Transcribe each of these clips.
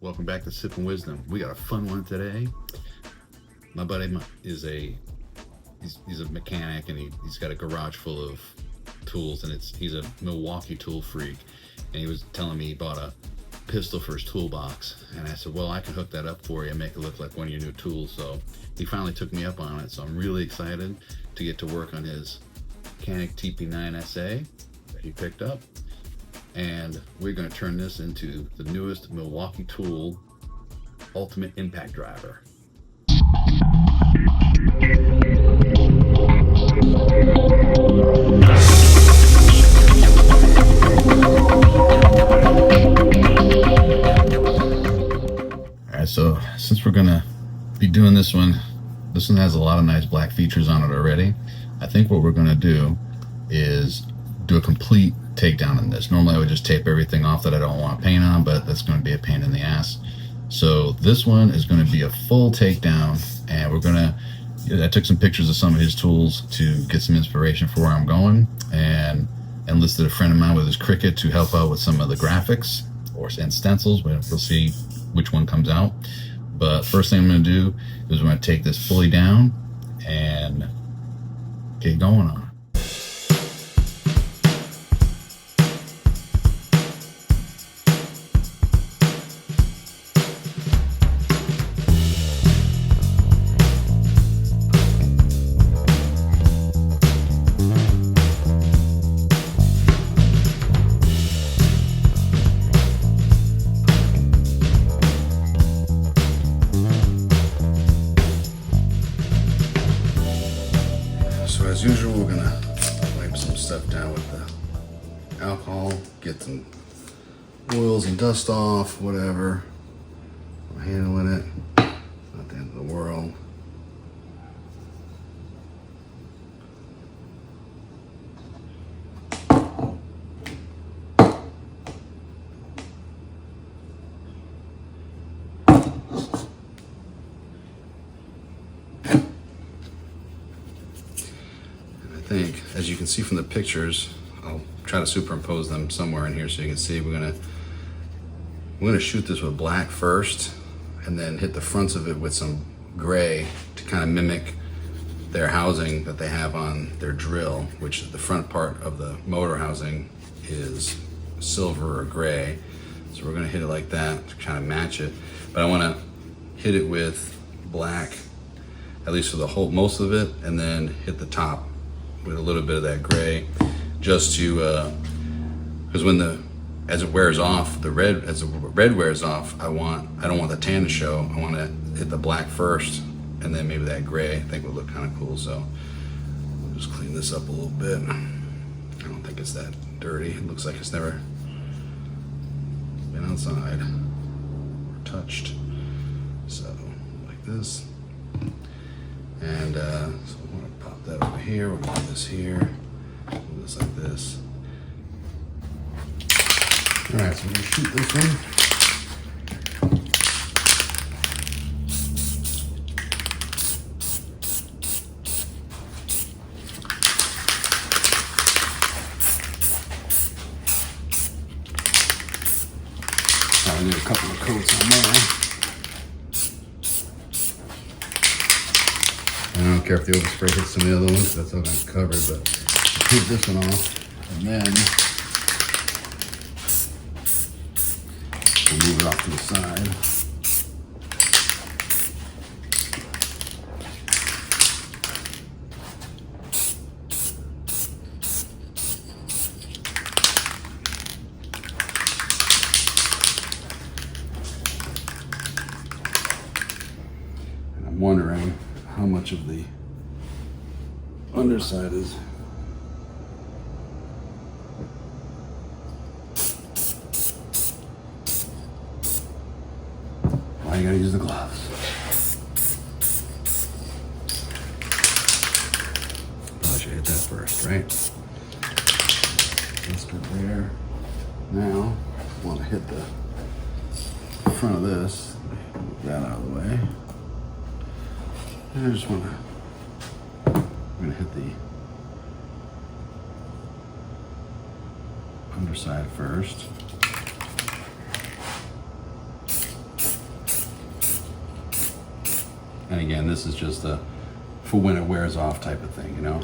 Welcome back to Sipping Wisdom. We got a fun one today. My buddy is he's a mechanic, and he's got a garage full of tools, and he's a Milwaukee tool freak, and he was telling me he bought a pistol for his toolbox, and I said, well, I can hook that up for you and make it look like one of your new tools. So he finally took me up on it, so I'm really excited to get to work on his Canik TP9 SA that he picked up. And we're going to turn this into the newest Milwaukee tool ultimate impact driver. Alright, so since we're going to be doing this one has a lot of nice black features on it already. I think what we're going to do is do a complete takedown in this. Normally I would just tape everything off that I don't want to paint on, but that's going to be a pain in the ass. So this one is going to be a full takedown, and we're going to, I took some pictures of some of his tools to get some inspiration for where I'm going, and enlisted a friend of mine with his Cricut to help out with some of the graphics and stencils. We'll see which one comes out. But first thing I'm going to do is we're going to take this fully down and get going on it. So as usual, we're gonna wipe some stuff down with the alcohol, get some oils and dust off, whatever. I'm handling it, not the end of the world. I think, as you can see from the pictures, I'll try to superimpose them somewhere in here so you can see. We're gonna shoot this with black first, and then hit the fronts of it with some gray to kind of mimic their housing that they have on their drill, which the front part of the motor housing is silver or gray. So we're gonna hit it like that to kind of match it. But I wanna hit it with black, at least for the whole, most of it, and then hit the top with a little bit of that gray, just to, because as it wears off, as the red wears off, I don't want the tan to show. I want to hit the black first, and then maybe that gray I think would look kind of cool. So we'll just clean this up a little bit. I don't think it's that dirty. It looks like it's never been outside or touched. So like this. And so we want to pop that over here. We'll put this here. Do this like this. All right, so we're gonna shoot this one. I need a couple of coats on there. I don't care if the overspray hits some of the other ones, that's all that's covered, but take this one off, and then we'll move it off to the side. And I'm wondering how much of the underside is why you gotta use the gloves. Probably should hit that first, right? That's good there. Now I want to hit the front of this, move that out of the way. And I just want to, I'm going to hit the underside first. And again, this is just a for when it wears off type of thing, you know.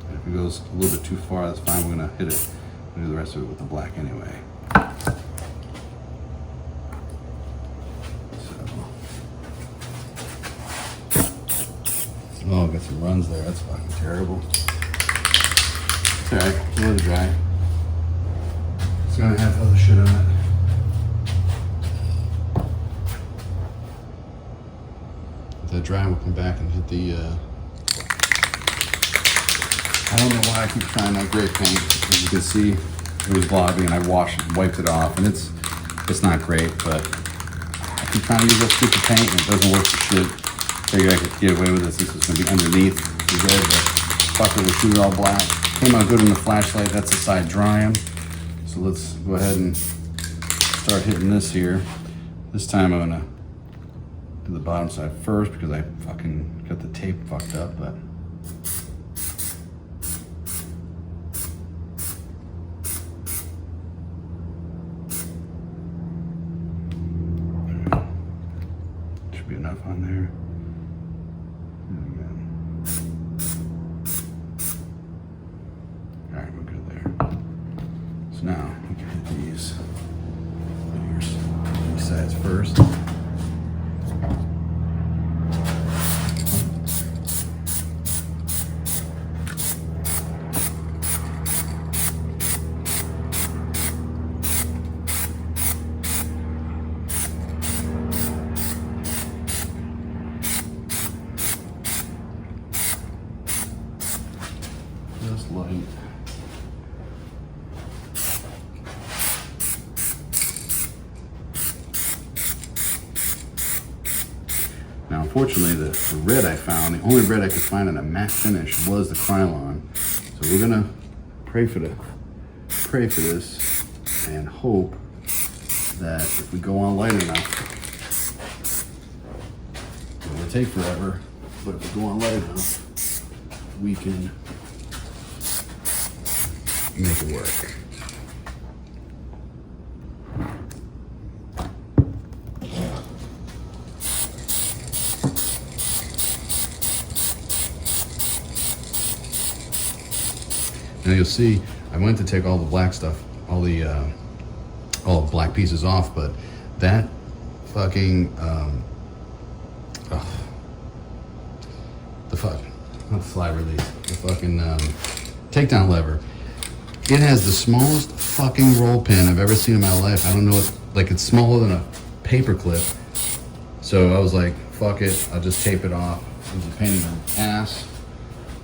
And if it goes a little bit too far, that's fine. We're gonna hit it. We'll do the rest of it with the black anyway. Oh, got some runs there. That's fucking terrible. It's alright. We'll let it dry. It's gonna have other shit on it. Let that dry, we'll come back and hit the. I don't know why I keep trying that gray paint. As you can see, it was blobby, and I wiped it off, and it's not great, but I keep trying to use that stupid paint, and it doesn't work for shit. Figured I could get away with it since it's going to be underneath the red, but fuck it, we'll shoot it all black. Came out good in the flashlight. That's the side drying. So let's go ahead and start hitting this here. This time I'm going to do the bottom side first because I fucking got the tape fucked up, but should be enough on there. Alright, we're good there. So now we can hit these sides first. Just light. Now, unfortunately, the red I found, the only red I could find in a matte finish was the Krylon. So we're gonna pray for this and hope that if we go on light enough, it will take forever, but if we go on light enough, we can make it work. Now you'll see, I went to take all the black stuff, all the black pieces off, but that fucking, not the slide release, the fucking takedown lever. It has the smallest fucking roll pin I've ever seen in my life. I don't know what, like it's smaller than a paper clip. So I was like, fuck it, I'll just tape it off. It was a pain in the ass,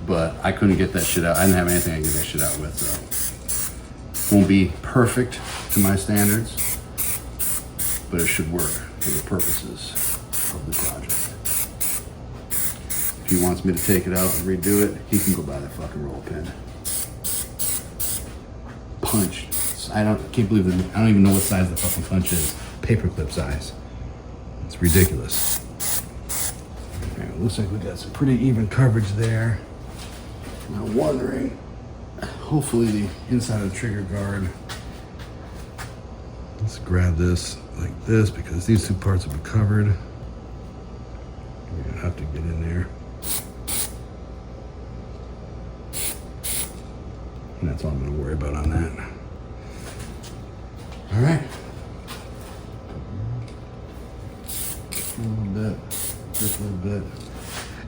but I couldn't get that shit out. I didn't have anything I could get that shit out with, so. Won't be perfect to my standards, but it should work for the purposes of the project. If he wants me to take it out and redo it, he can go buy that fucking roll pin. Punch. I can't believe that. I don't even know what size the fucking punch is. Paperclip size. It's ridiculous. Okay, it looks like we got some pretty even coverage there. Now wondering, hopefully the inside of the trigger guard. Let's grab this like this because these two parts will be covered. You're gonna have to get in there. And that's all I'm gonna worry about on that. All right. A little bit, just a little bit.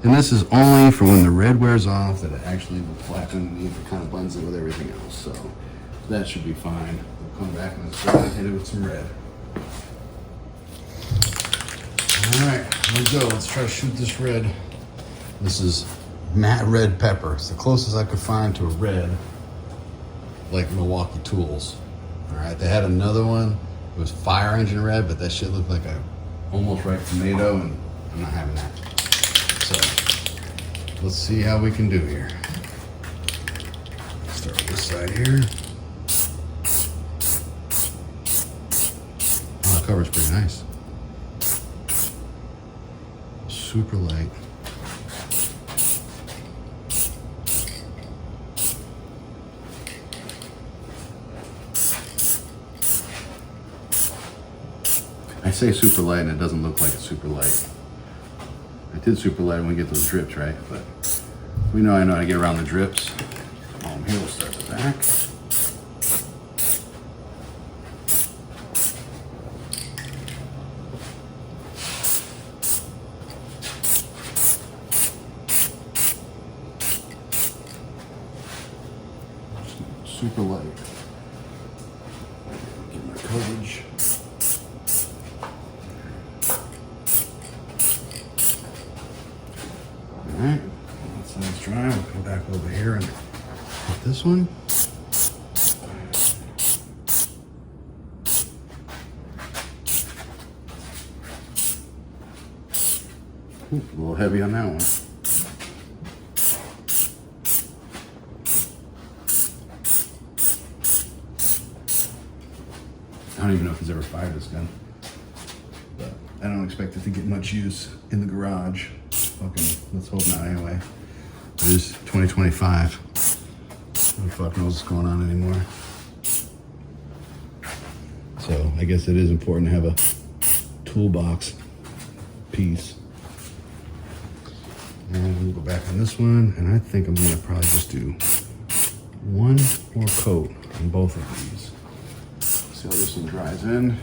And this is only for when the red wears off that it actually will flap underneath. It kind of blends in with everything else. So that should be fine. We'll come back and hit it with some red. All right, let's go. Let's try to shoot this red. This is matte red pepper. It's the closest I could find to a red, like Milwaukee tools. All right, they had another one. It was fire engine red, but that shit looked like a almost ripe tomato, and I'm not having that. So let's see how we can do here. Start with this side here. Oh, the cover's pretty nice. Super light. I say super light and it doesn't look like it's super light. I did super light when we get those drips, right? But we know I know how to get around the drips. Here we'll start the back. Super light. Get my coverage. Alright, that side's dry. We'll come back over here and hit this one. Ooh, a little heavy on that one. I don't even know if he's ever fired this gun, but I don't expect it to get much use in the garage. Fucking, let's hope not anyway. It is 2025. Who the fuck knows what's going on anymore? So I guess it is important to have a toolbox piece. And we'll go back on this one, and I think I'm gonna probably just do one more coat on both of these. See how this one dries in.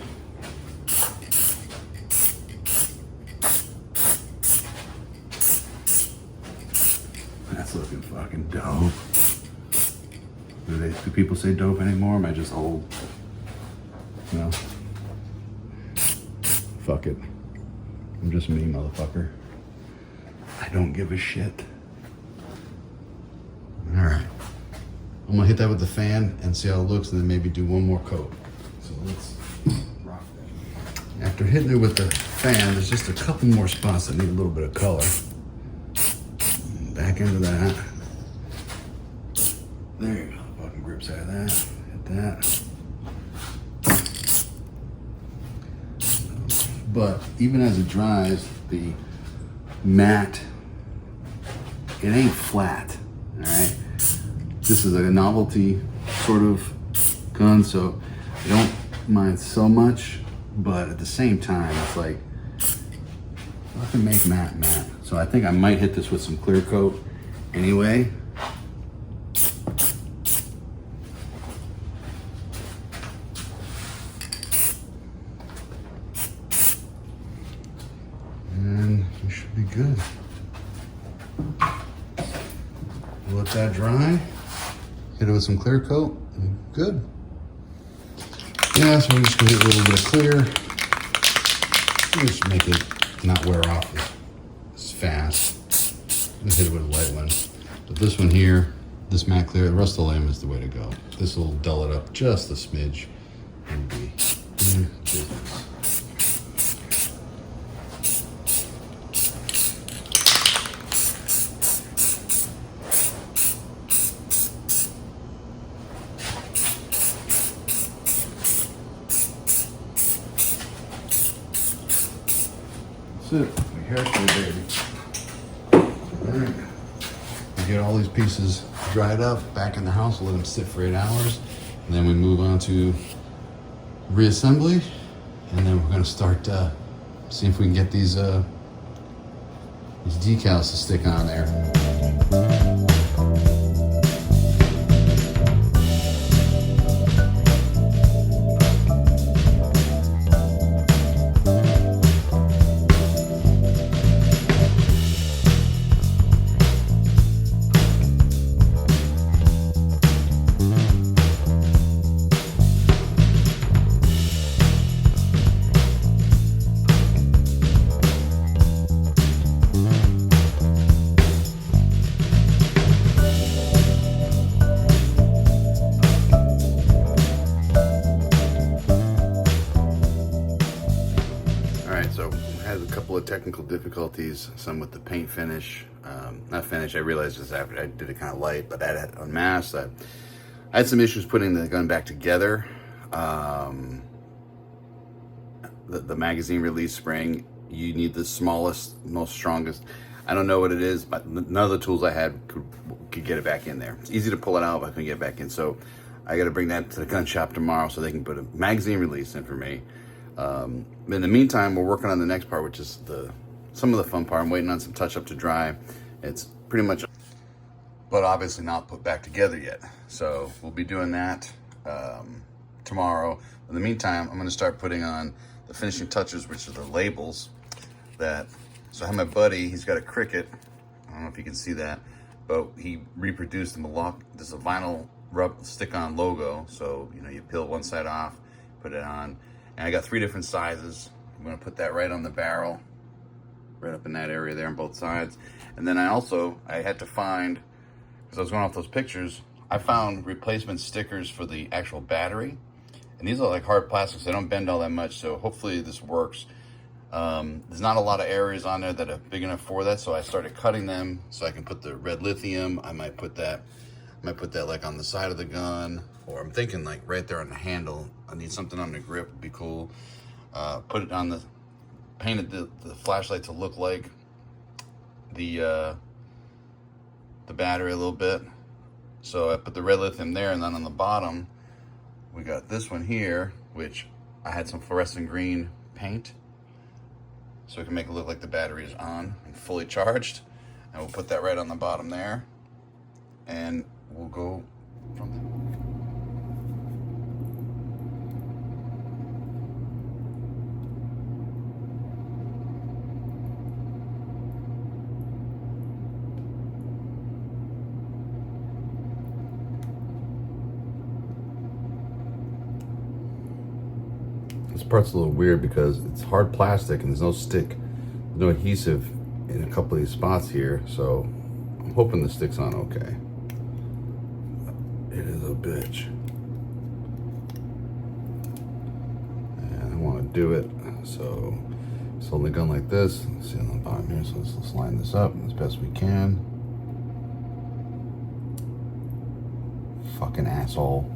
That's looking fucking dope. Do people say dope anymore? Am I just old? No. Fuck it. I'm just me, motherfucker. I don't give a shit. All right. I'm gonna hit that with the fan and see how it looks, and then maybe do one more coat. So let's rock that. After hitting it with the fan, there's just a couple more spots that need a little bit of color. Back into that. There you go. Fucking grips out of that. Hit that. But even as it dries, the matte, it ain't flat. All right. This is a novelty sort of gun, so I don't mind so much, but at the same time, it's like, I can make matte. So I think I might hit this with some clear coat anyway. And we should be good. Let that dry. Hit it with some clear coat. Good. Yeah, so we're just gonna get a little bit of clear. Just make it not wear off as fast. And hit it with a light one. But this one here, this matte clear, the Rust-Oleum is the way to go. This will dull it up just a smidge and be in business. That's it. Hairspray, baby. Alright. We get all these pieces dried up, back in the house, we'll let them sit for 8 hours, and then we move on to reassembly, and then we're gonna start see if we can get these decals to stick on there. Technical difficulties, some with the paint finish, not finish. I realized this after I did it kind of light, but I had unmasked. I had some issues putting the gun back together. The magazine release spring, you need the smallest, most strongest. I don't know what it is, but none of the tools I had could get it back in there. It's easy to pull it out, but I couldn't get it back in. So I got to bring that to the gun shop tomorrow so they can put a magazine release in for me. In the meantime, we're working on the next part, which is some of the fun part. I'm waiting on some touch up to dry. It's pretty much, but obviously not put back together yet. So we'll be doing that tomorrow. In the meantime, I'm going to start putting on the finishing touches, which are the labels. So I have my buddy, he's got a Cricut. I don't know if you can see that, but he reproduced the Milwaukee. This is a vinyl stick-on logo. So, you know, you peel one side off, put it on. And I got 3 different sizes. I'm gonna put that right on the barrel, right up in that area there on both sides. And then I had to find, because I was going off those pictures, I found replacement stickers for the actual battery. And these are like hard plastics, they don't bend all that much, so hopefully this works. There's not a lot of areas on there that are big enough for that, so I started cutting them so I can put the red lithium. I might put that like on the side of the gun, or I'm thinking like right there on the handle. I need something on the grip, would be cool. Put it on painted the flashlight to look like the battery a little bit. So I put the red lithium there, and then on the bottom, we got this one here, which I had some fluorescent green paint, so we can make it look like the battery is on and fully charged. And we'll put that right on the bottom there, and we'll go from there. This part's a little weird because it's hard plastic and there's no stick, no adhesive in a couple of these spots here, so I'm hoping the stick's on okay. It is a bitch. And I want to do it, so just hold the gun like this. Let's see on the bottom here, so let's line this up as best we can. Fucking asshole.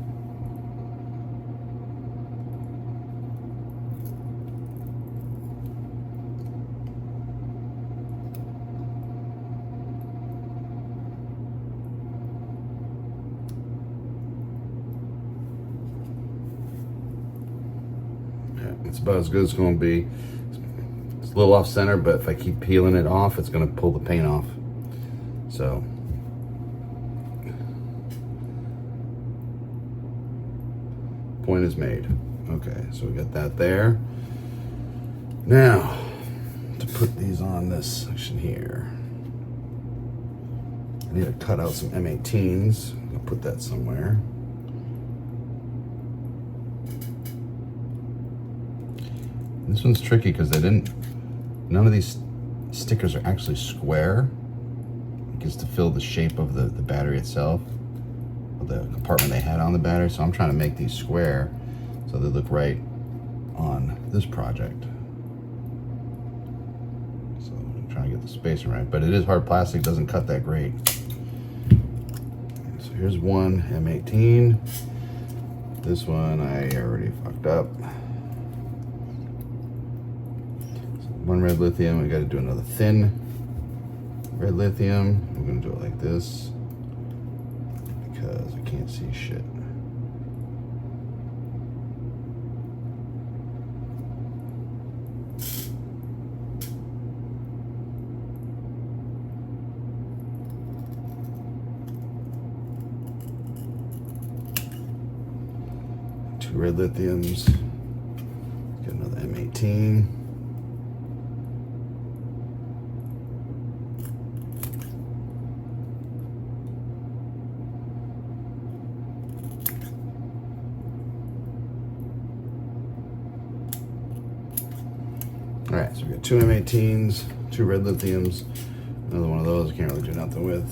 It's about as good as it's going to be. It's a little off center, but if I keep peeling it off, it's going to pull the paint off. So, point is made. Okay, so we got that there. Now, to put these on this section here, I need to cut out some M18s. I'll put that somewhere. This one's tricky because none of these stickers are actually square. It gets to fill the shape of the battery itself, or the compartment they had on the battery. So I'm trying to make these square so they look right on this project. So I'm trying to get the spacing right, but it is hard plastic, doesn't cut that great. So here's one M18. This one I already fucked up. One red lithium, we got to do another thin red lithium. I'm going to do it like this because I can't see shit. Two red lithiums. Get another M18. All right, so we got two M18s, two red lithiums, another one of those I can't really do nothing with.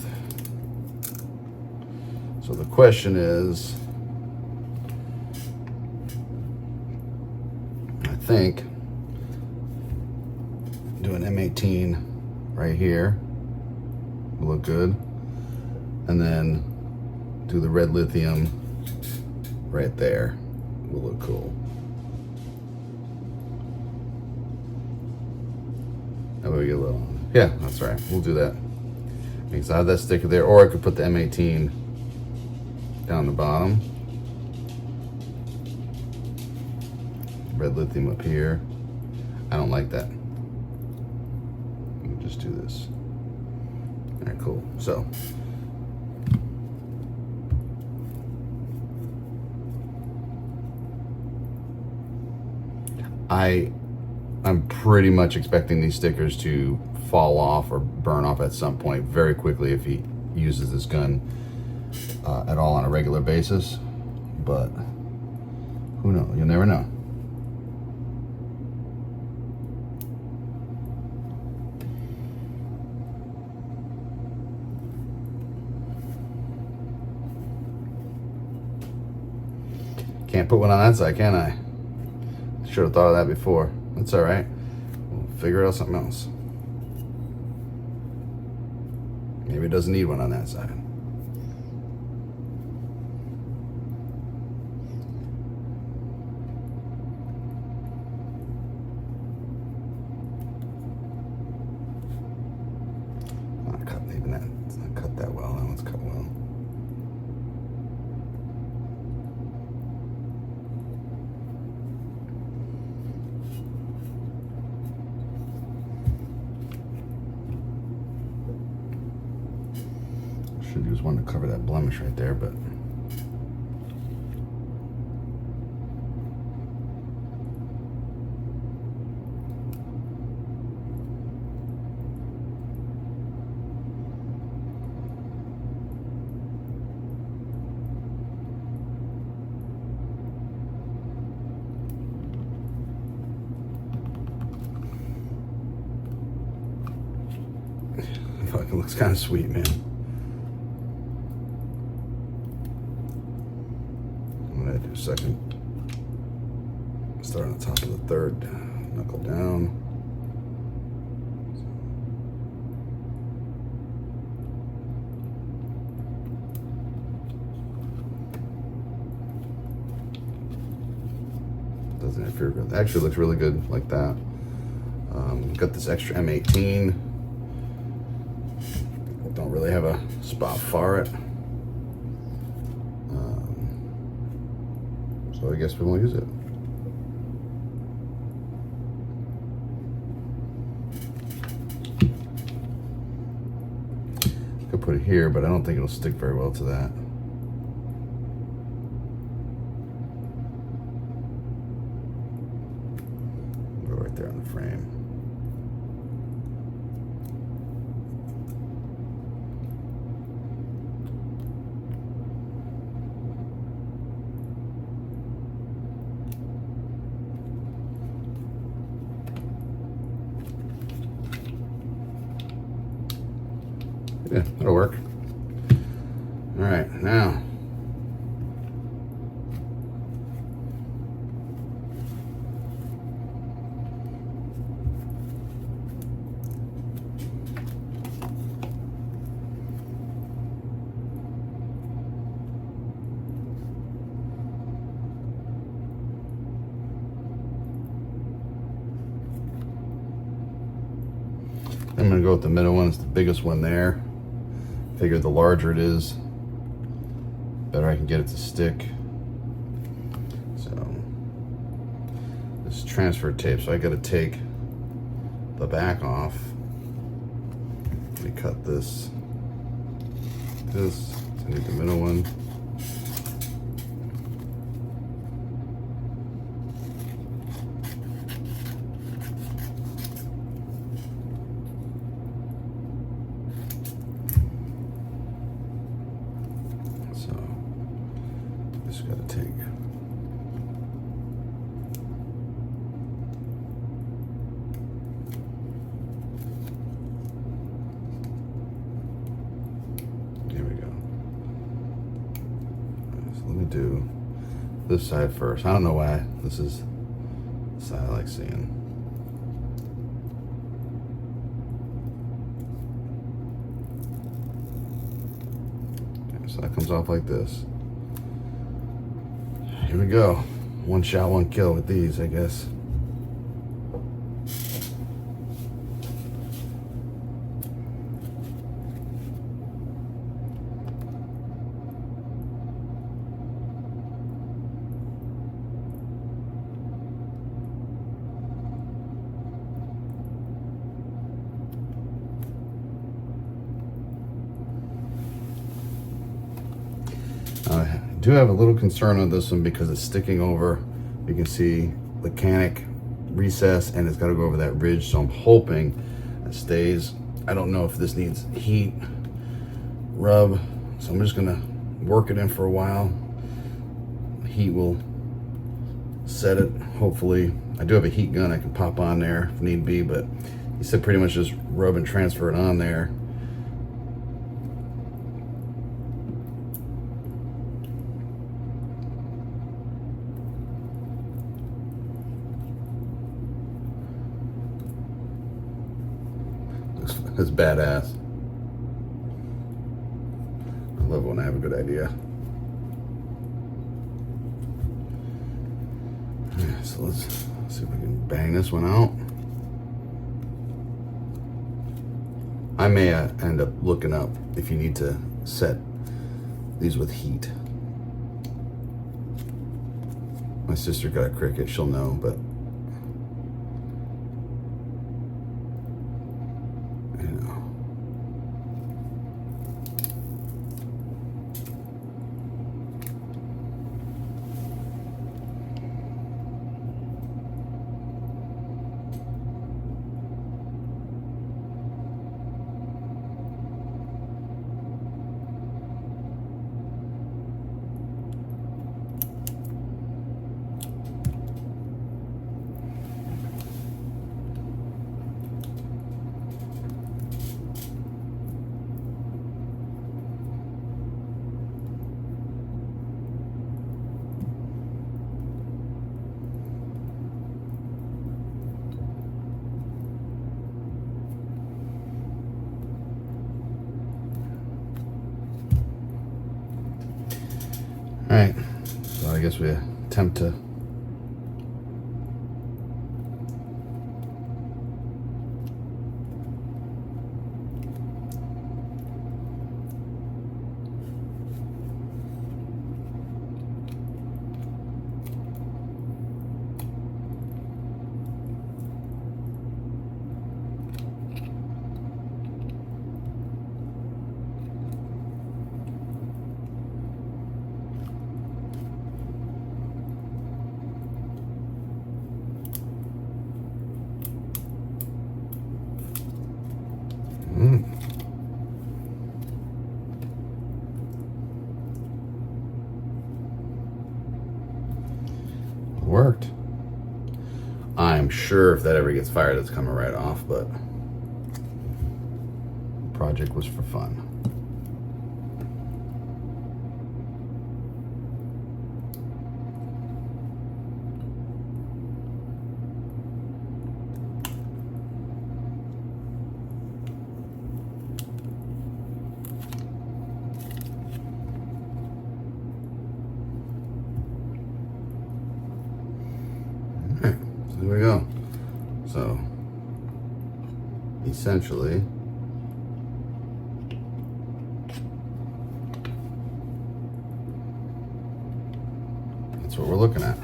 So the question is, I think, do an M18 right here, will look good, and then do the red lithium right there, will look cool. That way we get a little, yeah, that's right, we'll do that. Because I have that sticker there, or I could put the M18 down the bottom. red lithium up here. I don't like that. We'll just do this. All right, cool. So I'm pretty much expecting these stickers to fall off or burn off at some point very quickly if he uses this gun at all on a regular basis, but who knows? You'll never know. Can't put one on that side, can I? Should have thought of that before. That's all right. We'll figure out something else. Maybe it doesn't need one on that side. Not cut even that. It's not cut that well. That one's cut well. Should use one to cover that blemish right there, but it fucking looks kind of sweet, man. Do second, start on the top of the third, knuckle down. Doesn't interfere with it. Actually looks really good like that. Got this extra M18. Don't really have a spot for it. So I guess we won't use it. Could put it here, but I don't think it'll stick very well to that. Go right there on the frame. Yeah, that'll work. All right, now. I'm gonna go with the middle one. It's the biggest one there. Figure the larger it is, better I can get it to stick. So this is transfer tape, so I gotta take the back off. Let me cut this. I need the middle one. Just gotta take. Here we go. So let me do this side first. I don't know why this is the side I like seeing. Okay, so that comes off like this. Here we go. One shot, one kill with these, I guess. I do have a little concern on this one because it's sticking over. You can see the Canik recess and it's got to go over that ridge, so I'm hoping it stays. I don't know if this needs heat rub, so I'm just gonna work it in for a while. Heat will set it, hopefully. I do have a heat gun I can pop on there if need be, but he said pretty much just rub and transfer it on there. It's badass. I love when I have a good idea. Yeah, so let's see if we can bang this one out. I may end up looking up if you need to set these with heat. My sister got a Cricut, she'll know, but you know. All right, so I guess we attempt to worked. I'm sure if that ever gets fired, it's coming right off, but the project was for fun. Alright, so there we go. So, essentially, that's what we're looking at.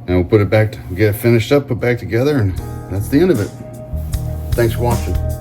And we'll put it back, get it finished up, put back together, and that's the end of it. Thanks for watching.